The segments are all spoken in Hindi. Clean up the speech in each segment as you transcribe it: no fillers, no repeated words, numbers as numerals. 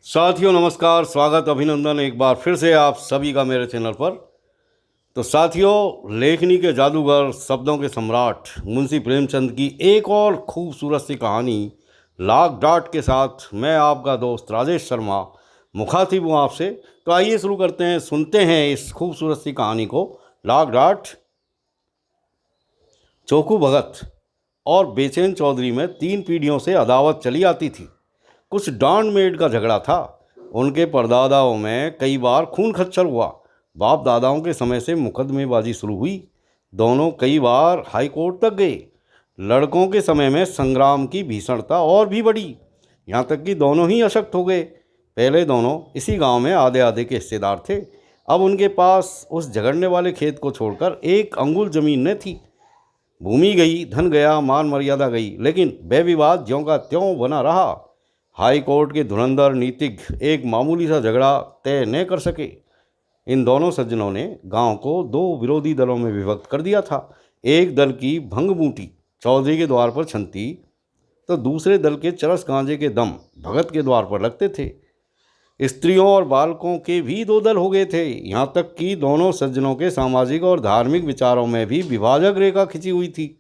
साथियों नमस्कार, स्वागत अभिनंदन एक बार फिर से आप सभी का मेरे चैनल पर। तो साथियों, लेखनी के जादूगर, शब्दों के सम्राट मुंशी प्रेमचंद की एक और खूबसूरत सी कहानी लाख डाट के साथ मैं आपका दोस्त राजेश शर्मा मुखातिब हूँ आपसे। तो आइए शुरू करते हैं, सुनते हैं इस खूबसूरत सी कहानी को। लाख डाट। चोकू भगत और बेचैन चौधरी में 3 पीढ़ियों से अदावत चली आती थी। कुछ डांड मेड का झगड़ा था। उनके परदादाओं में कई बार खून खच्चर हुआ। बाप दादाओं के समय से मुकदमेबाजी शुरू हुई। दोनों कई बार हाई कोर्ट तक गए। लड़कों के समय में संग्राम की भीषणता और भी बढ़ी, यहाँ तक कि दोनों ही अशक्त हो गए। पहले दोनों इसी गांव में आधे आधे के हिस्सेदार थे। अब उनके पास उस झगड़ने वाले खेत को छोड़कर 1 अंगुल जमीन न थी। भूमि गई, धन गया, मान मर्यादा गई, लेकिन वह विवाद ज्यों का त्यों बना रहा। हाई कोर्ट के धुरंधर नीतिज्ञ एक मामूली सा झगड़ा तय न कर सके। इन दोनों सज्जनों ने गांव को 2 विरोधी दलों में विभक्त कर दिया था। एक दल की भंग बूटी चौधरी के द्वार पर छनती, तो दूसरे दल के चरस गांजे के दम भगत के द्वार पर लगते थे। स्त्रियों और बालकों के भी 2 दल हो गए थे। यहाँ तक कि दोनों सज्जनों के सामाजिक और धार्मिक विचारों में भी विभाजक रेखा खिंची हुई थी।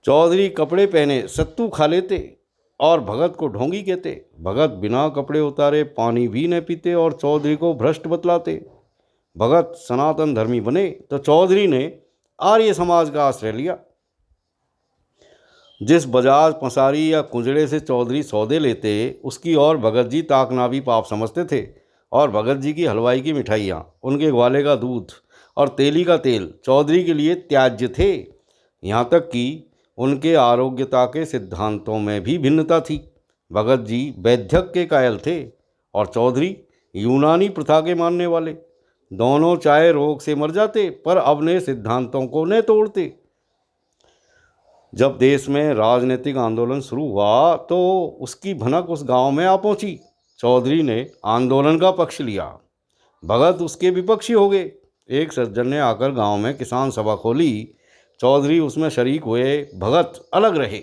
चौधरी कपड़े पहने सत्तू खा लेते और भगत को ढोंगी कहते। भगत बिना कपड़े उतारे पानी भी न पीते और चौधरी को भ्रष्ट बतलाते। भगत सनातन धर्मी बने तो चौधरी ने आर्य समाज का आश्रय लिया। जिस बजाज पसारी या कुंजड़े से चौधरी सौदे लेते, उसकी और भगत जी ताकना भी पाप समझते थे। और भगत जी की हलवाई की मिठाइयाँ, उनके ग्वाले का दूध और तेली का तेल चौधरी के लिए त्याज्य थे। यहाँ तक कि उनके आरोग्यता के सिद्धांतों में भी भिन्नता थी। भगत जी वैद्यक के कायल थे और चौधरी यूनानी प्रथा के मानने वाले। दोनों चाहे रोग से मर जाते, पर अपने सिद्धांतों को न तोड़ते। जब देश में राजनीतिक आंदोलन शुरू हुआ तो उसकी भनक उस गांव में आ पहुंची। चौधरी ने आंदोलन का पक्ष लिया, भगत उसके विपक्षी हो गए। एक सज्जन ने आकर गांव में किसान सभा खोली। चौधरी उसमें शरीक हुए, भगत अलग रहे।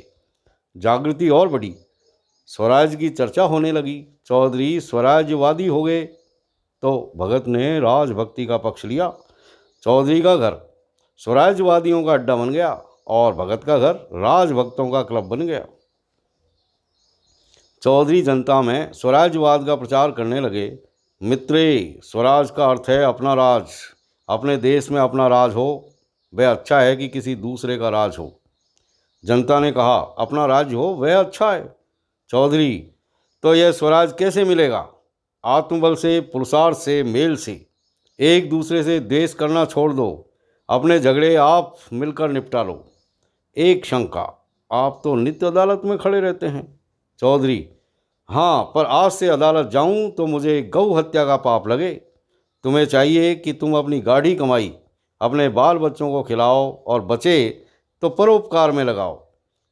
जागृति और बढ़ी, स्वराज की चर्चा होने लगी। चौधरी स्वराज्यवादी हो गए तो भगत ने राजभक्ति का पक्ष लिया। चौधरी का घर स्वराज्यवादियों का अड्डा बन गया और भगत का घर राजभक्तों का क्लब बन गया। चौधरी जनता में स्वराज्यवाद का प्रचार करने लगे। मित्रे, स्वराज का अर्थ है अपना राज। अपने देश में अपना राज हो, वह अच्छा है कि किसी दूसरे का राज हो। जनता ने कहा, अपना राज्य हो वह अच्छा है। चौधरी, तो यह स्वराज कैसे मिलेगा? आत्मबल से, पुरुषार्थ से, मेल से। एक दूसरे से द्वेष करना छोड़ दो, अपने झगड़े आप मिलकर निपटा लो। एक शंका, आप तो नित्य अदालत में खड़े रहते हैं। चौधरी, हाँ, पर आज से अदालत जाऊं तो मुझे गौ हत्या का पाप लगे। तुम्हें चाहिए कि तुम अपनी गाढ़ी कमाई अपने बाल बच्चों को खिलाओ और बचे तो परोपकार में लगाओ।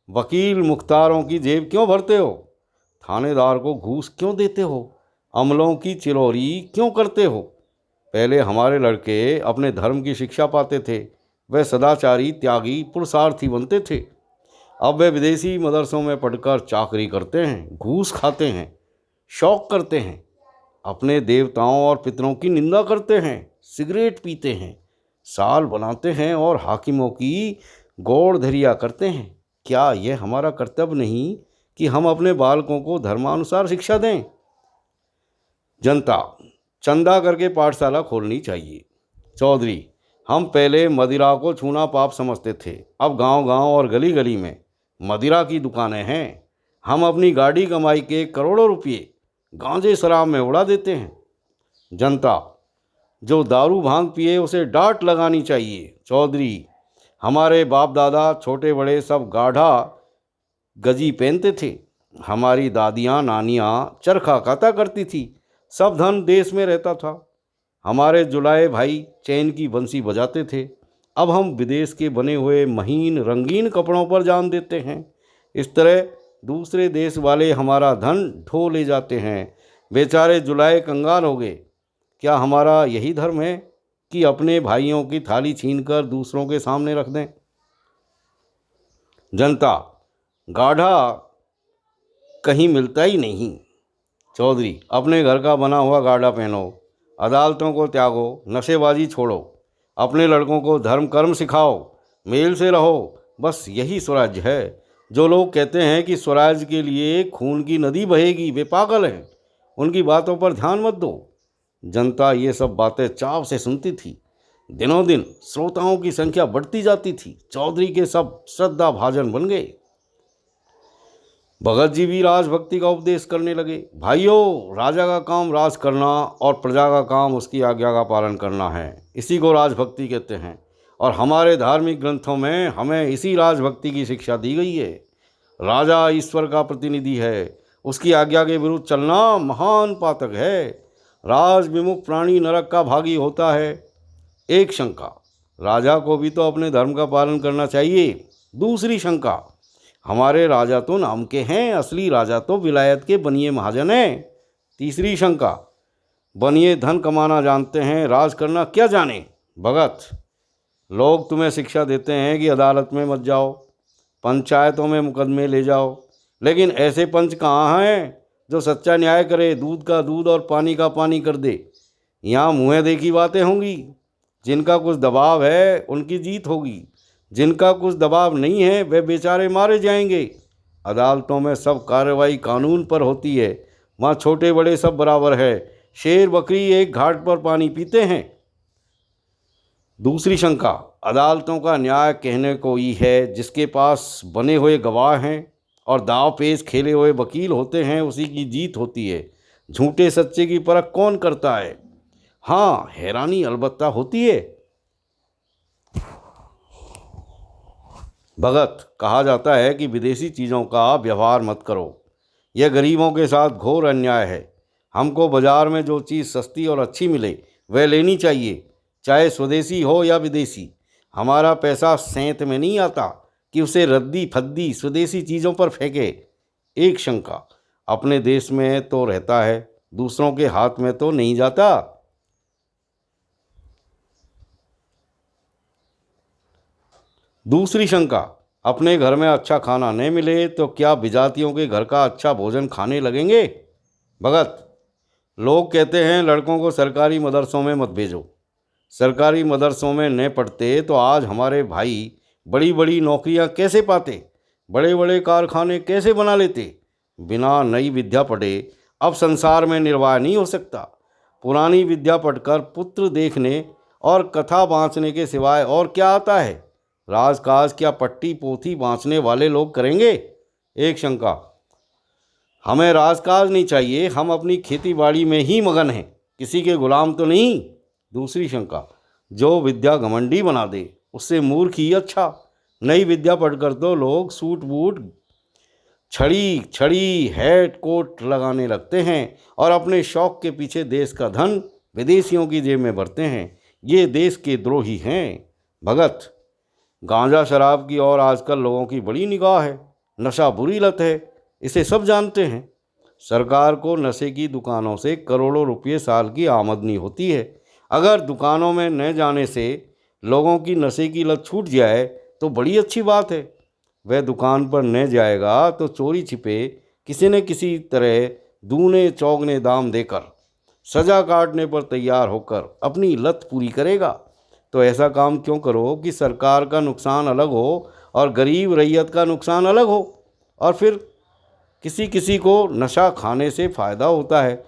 वकील मुख्तारों की जेब क्यों भरते हो? थानेदार को घूस क्यों देते हो? अमलों की चिरौरी क्यों करते हो? पहले हमारे लड़के अपने धर्म की शिक्षा पाते थे, वह सदाचारी, त्यागी, पुरुषार्थी बनते थे। अब वे विदेशी मदरसों में पढ़कर चाकरी करते हैं, घूस खाते हैं, शौक करते हैं, अपने देवताओं और पितरों की निंदा करते हैं, सिगरेट पीते हैं, साल बनाते हैं और हाकिमों की गौड़ धरिया करते हैं। क्या यह हमारा कर्तव्य नहीं कि हम अपने बालकों को धर्मानुसार शिक्षा दें? जनता, चंदा करके पाठशाला खोलनी चाहिए। चौधरी, हम पहले मदिरा को छूना पाप समझते थे, अब गांव गांव और गली गली में मदिरा की दुकानें हैं। हम अपनी गाड़ी कमाई के करोड़ों रुपये गांजे शराब में उड़ा देते हैं। जनता, जो दारू भांग पिए उसे डांट लगानी चाहिए। चौधरी, हमारे बाप दादा छोटे बड़े सब गाढ़ा गजी पहनते थे। हमारी दादियाँ नानियाँ चरखा काता करती थी। सब धन देश में रहता था। हमारे जुलाए भाई चैन की बंसी बजाते थे। अब हम विदेश के बने हुए महीन रंगीन कपड़ों पर जान देते हैं। इस तरह दूसरे देश वाले हमारा धन ढो ले जाते हैं। बेचारे जुलाए कंगाल हो गए। क्या हमारा यही धर्म है कि अपने भाइयों की थाली छीनकर दूसरों के सामने रख दें? जनता, गाढ़ा कहीं मिलता ही नहीं। चौधरी, अपने घर का बना हुआ गाड़ा पहनो, अदालतों को त्यागो, नशेबाजी छोड़ो, अपने लड़कों को धर्म कर्म सिखाओ, मेल से रहो, बस यही स्वराज्य है। जो लोग कहते हैं कि स्वराज के लिए खून की नदी बहेगी, वे पागल हैं। उनकी बातों पर ध्यान मत दो। जनता ये सब बातें चाव से सुनती थी। दिनों दिन श्रोताओं की संख्या बढ़ती जाती थी। चौधरी के सब श्रद्धा भाजन बन गए। भगत जी भी राजभक्ति का उपदेश करने लगे। भाइयों, राजा का काम राज करना और प्रजा का काम उसकी आज्ञा का पालन करना है। इसी को राजभक्ति कहते हैं और हमारे धार्मिक ग्रंथों में हमें इसी राजभक्ति की शिक्षा दी गई है। राजा ईश्वर का प्रतिनिधि है, उसकी आज्ञा के विरुद्ध चलना महान पातक है। राज विमुख प्राणी नरक का भागी होता है। एक शंका, राजा को भी तो अपने धर्म का पालन करना चाहिए। दूसरी शंका, हमारे राजा तो नाम के हैं, असली राजा तो विलायत के बनिए महाजन हैं। तीसरी शंका, बनिए धन कमाना जानते हैं, राज करना क्या जाने। भगत, लोग तुम्हें शिक्षा देते हैं कि अदालत में मत जाओ, पंचायतों में मुकदमे ले जाओ, लेकिन ऐसे पंच कहाँ हैं जो सच्चा न्याय करे, दूध का दूध और पानी का पानी कर दे। यहाँ मुँह देखी बातें होंगी। जिनका कुछ दबाव है उनकी जीत होगी, जिनका कुछ दबाव नहीं है वे बेचारे मारे जाएंगे। अदालतों में सब कार्रवाई कानून पर होती है। वहाँ छोटे बड़े सब बराबर है। शेर बकरी एक घाट पर पानी पीते हैं। दूसरी शंका, अदालतों का न्याय कहने को ही है जिसके पास बने हुए गवाह हैं और दाव पेच खेले हुए वकील होते हैं, उसी की जीत होती है। झूठे सच्चे की परख कौन करता है? हाँ, हैरानी अलबत्ता होती है। भगत, कहा जाता है कि विदेशी चीज़ों का व्यवहार मत करो, यह गरीबों के साथ घोर अन्याय है। हमको बाज़ार में जो चीज़ सस्ती और अच्छी मिले वह लेनी चाहिए, चाहे स्वदेशी हो या विदेशी। हमारा पैसा सेंत में नहीं आता कि उसे रद्दी फद्दी स्वदेशी चीज़ों पर फेंके। एक शंका, अपने देश में तो रहता है, दूसरों के हाथ में तो नहीं जाता। दूसरी शंका, अपने घर में अच्छा खाना नहीं मिले तो क्या विजातियों के घर का अच्छा भोजन खाने लगेंगे। भगत, लोग कहते हैं लड़कों को सरकारी मदरसों में मत भेजो। सरकारी मदरसों में न पढ़ते तो आज हमारे भाई बड़ी बड़ी नौकरियां कैसे पाते, बड़े बड़े कारखाने कैसे बना लेते। बिना नई विद्या पढ़े अब संसार में निर्वाह नहीं हो सकता। पुरानी विद्या पढ़कर पुत्र देखने और कथा बाँचने के सिवाय और क्या आता है। राजकाज क्या पट्टी पोथी बाँचने वाले लोग करेंगे। एक शंका, हमें राजकाज नहीं चाहिए, हम अपनी खेती बाड़ी में ही मगन हैं, किसी के गुलाम तो नहीं। दूसरी शंका, जो विद्या घमंडी बना दे उससे मूर्ख ही अच्छा। नई विद्या पढ़कर तो लोग सूट बूट छड़ी छड़ी हैट कोट लगाने लगते हैं और अपने शौक के पीछे देश का धन विदेशियों की जेब में भरते हैं। ये देश के द्रोही हैं। भगत, गांजा शराब की और आजकल लोगों की बड़ी निगाह है। नशा बुरी लत है, इसे सब जानते हैं। सरकार को नशे की दुकानों से करोड़ों रुपये साल की आमदनी होती है। अगर दुकानों में न जाने से लोगों की नशे की लत छूट जाए तो बड़ी अच्छी बात है। वह दुकान पर न जाएगा तो चोरी छिपे किसी न किसी तरह दूने चौगने दाम देकर सजा काटने पर तैयार होकर अपनी लत पूरी करेगा। तो ऐसा काम क्यों करो कि सरकार का नुकसान अलग हो और गरीब रैयत का नुकसान अलग हो। और फिर किसी किसी को नशा खाने से फ़ायदा होता है।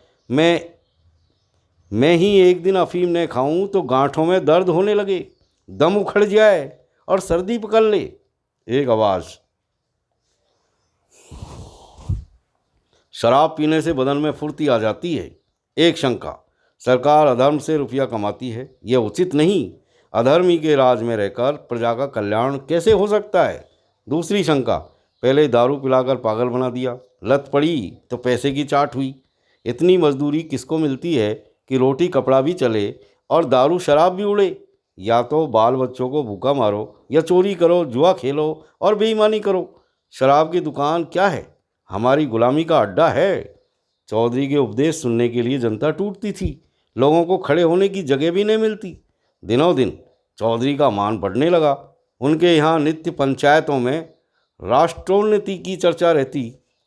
मैं ही एक दिन अफीम न खाऊं तो गांठों में दर्द होने लगे, दम उखड़ जाए और सर्दी पकड़ ले। एक आवाज़, शराब पीने से बदन में फुर्ती आ जाती है। एक शंका, सरकार अधर्म से रुपया कमाती है, यह उचित नहीं। अधर्मी के राज में रहकर प्रजा का कल्याण कैसे हो सकता है। दूसरी शंका, पहले दारू पिलाकर पागल बना दिया, लत पड़ी तो पैसे की चाट हुई। इतनी मजदूरी किसको मिलती है कि रोटी कपड़ा भी चले और दारू शराब भी उड़े। या तो बाल बच्चों को भूखा मारो या चोरी करो, जुआ खेलो और बेईमानी करो। शराब की दुकान क्या है, हमारी गुलामी का अड्डा है। चौधरी के उपदेश सुनने के लिए जनता टूटती थी। लोगों को खड़े होने की जगह भी नहीं मिलती। दिनों दिन चौधरी का मान बढ़ने लगा। उनके यहाँ नित्य पंचायतों में राष्ट्रोन्नति की चर्चा रहती।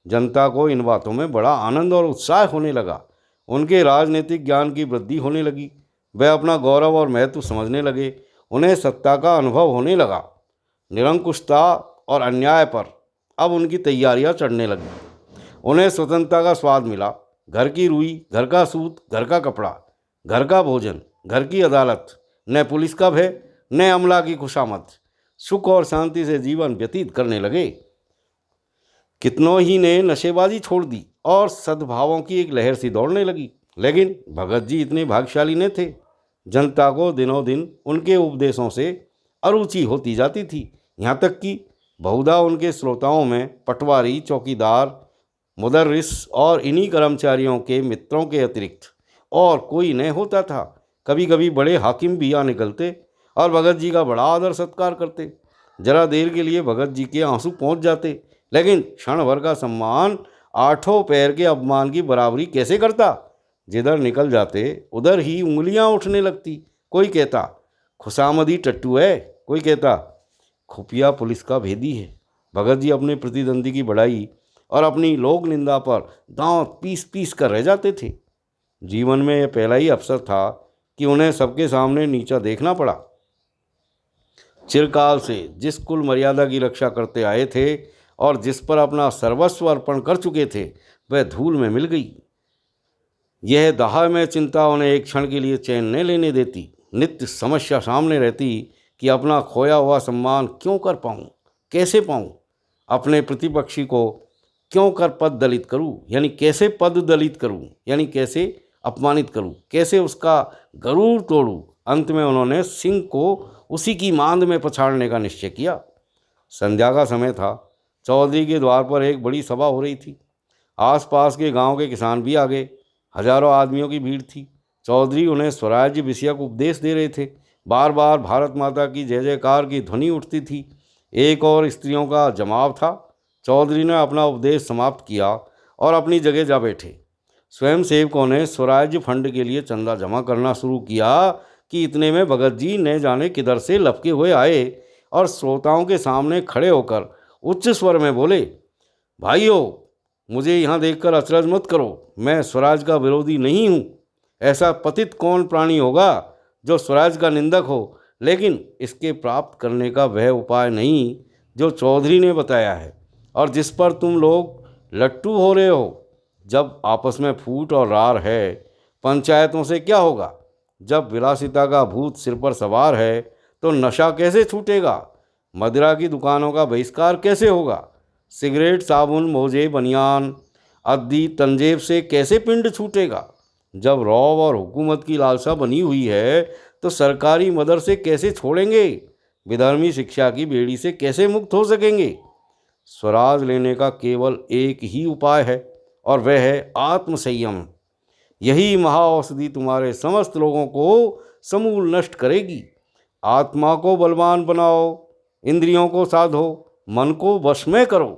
जनता को इन बातों में बड़ा आनंद और उत्साह होने लगा। उनके राजनीतिक ज्ञान की वृद्धि होने लगी। वे अपना गौरव और महत्व समझने लगे। उन्हें सत्ता का अनुभव होने लगा। निरंकुशता और अन्याय पर अब उनकी तैयारियां चढ़ने लगी। उन्हें स्वतंत्रता का स्वाद मिला। घर की रुई, घर का सूत, घर का कपड़ा, घर का भोजन, घर की अदालत, न पुलिस का भय, न अमला की खुशामद, सुख और शांति से जीवन व्यतीत करने लगे। कितनों ही ने नशेबाजी छोड़ दी और सद्भावों की एक लहर सी दौड़ने लगी। लेकिन भगत जी इतने भाग्यशाली न थे। जनता को दिनों दिन उनके उपदेशों से अरुचि होती जाती थी। यहाँ तक कि बहुधा उनके श्रोताओं में पटवारी, चौकीदार, मुदर्रिस और इन्हीं कर्मचारियों के मित्रों के अतिरिक्त और कोई न होता था। कभी कभी बड़े हाकिम भी आ निकलते और भगत जी का बड़ा आदर सत्कार करते। जरा देर के लिए भगत जी के आंसू पहुंच जाते, लेकिन क्षण भर का सम्मान आठों पैर के अपमान की बराबरी कैसे करता। जिधर निकल जाते उधर ही उंगलियां उठने लगती। कोई कहता खुशामदी टट्टू है, कोई कहता खुफिया पुलिस का भेदी है। भगत जी अपने प्रतिद्वंदी की बड़ाई और अपनी लोक निंदा पर दांत पीस पीस कर रह जाते थे। जीवन में यह पहला ही अवसर था कि उन्हें सबके सामने नीचा देखना पड़ा। चिरकाल से जिस कुल मर्यादा की रक्षा करते आए थे और जिस पर अपना सर्वस्व अर्पण कर चुके थे, वह धूल में मिल गई। यह दाह में चिंता उन्हें एक क्षण के लिए चैन न लेने देती। नित्य समस्या सामने रहती कि अपना खोया हुआ सम्मान क्यों कर पाऊँ, कैसे पाऊँ। अपने प्रतिपक्षी को क्यों कर पद दलित करूँ, यानी कैसे पद दलित करूँ, यानी कैसे अपमानित करूँ, कैसे उसका गरूर तोड़ूँ। अंत में उन्होंने सिंह को उसी की मांद में पछाड़ने का निश्चय किया। संध्या का समय था। चौधरी के द्वार पर एक बड़ी सभा हो रही थी। आसपास के गांव के किसान भी आ गए। हजारों आदमियों की भीड़ थी। चौधरी उन्हें स्वराज्य विषयक उपदेश दे रहे थे। बार बार भारत माता की जय जयकार की ध्वनि उठती थी। एक और स्त्रियों का जमाव था। चौधरी ने अपना उपदेश समाप्त किया और अपनी जगह जा बैठे। स्वयं सेवकों ने स्वराज्य फंड के लिए चंदा जमा करना शुरू किया कि इतने में भगत जी न जाने किधर से लपके हुए आए और श्रोताओं के सामने खड़े होकर उच्च स्वर में बोले, भाइयों, मुझे यहाँ देखकर अचरज मत करो। मैं स्वराज का विरोधी नहीं हूँ। ऐसा पतित कौन प्राणी होगा जो स्वराज का निंदक हो, लेकिन इसके प्राप्त करने का वह उपाय नहीं जो चौधरी ने बताया है और जिस पर तुम लोग लट्टू हो रहे हो। जब आपस में फूट और रार है, पंचायतों से क्या होगा। जब विलासिता का भूत सिर पर सवार है तो नशा कैसे छूटेगा। मदिरा की दुकानों का बहिष्कार कैसे होगा। सिगरेट, साबुन, मोजे, बनियान, अद्दी, तंजेब से कैसे पिंड छूटेगा। जब रौब और हुकूमत की लालसा बनी हुई है तो सरकारी मदर से कैसे छोड़ेंगे। विधर्मी शिक्षा की बेड़ी से कैसे मुक्त हो सकेंगे। स्वराज लेने का केवल एक ही उपाय है और वह है आत्मसंयम। यही महाऔषधि तुम्हारे समस्त लोगों को समूल नष्ट करेगी। आत्मा को बलवान बनाओ, इंद्रियों को साधो, मन को वश में करो।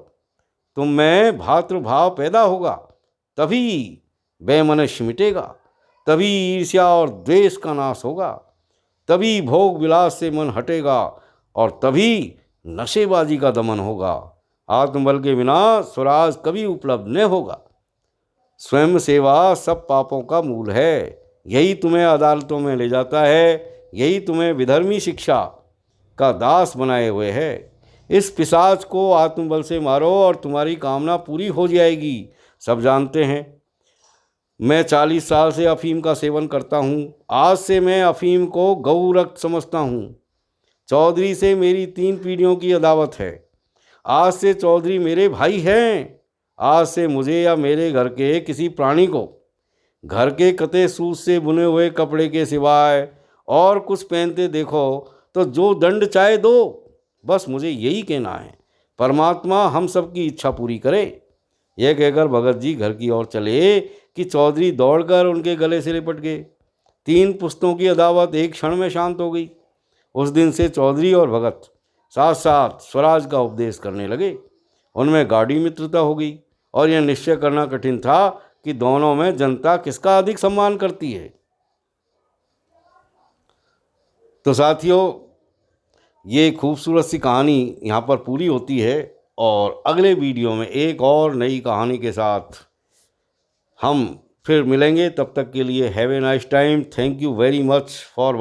तुम में भातृभाव पैदा होगा, तभी वैमनस्य मिटेगा, तभी ईर्ष्या और द्वेष का नाश होगा, तभी भोग विलास से मन हटेगा और तभी नशेबाजी का दमन होगा। आत्मबल के बिना स्वराज कभी उपलब्ध न होगा। स्वयं सेवा सब पापों का मूल है। यही तुम्हें अदालतों में ले जाता है, यही तुम्हें विधर्मी शिक्षा का दास बनाए हुए है। इस पिशाच को आत्मबल से मारो और तुम्हारी कामना पूरी हो जाएगी। सब जानते हैं मैं 40 साल से अफीम का सेवन करता हूँ। आज से मैं अफीम को गौ रक्त समझता हूँ। चौधरी से मेरी 3 पीढ़ियों की अदावत है। आज से चौधरी मेरे भाई हैं। आज से मुझे या मेरे घर के किसी प्राणी को घर के कते सूत से बुने हुए कपड़े के सिवाय और कुछ पहनते देखो तो जो दंड चाहे दो। बस मुझे यही कहना है। परमात्मा हम सब की इच्छा पूरी करे। यह कहकर भगत जी घर की ओर चले कि चौधरी दौड़कर उनके गले से लिपट गए। 3 पुस्तों की अदावत एक क्षण में शांत हो गई। उस दिन से चौधरी और भगत साथ साथ स्वराज का उपदेश करने लगे। उनमें गाढ़ी मित्रता हो गई और यह निश्चय करना कठिन था कि दोनों में जनता किसका अधिक सम्मान करती है। तो साथियों, ये खूबसूरत सी कहानी यहाँ पर पूरी होती है और अगले वीडियो में एक और नई कहानी के साथ हम फिर मिलेंगे। तब तक के लिए have a nice time. Thank you very much for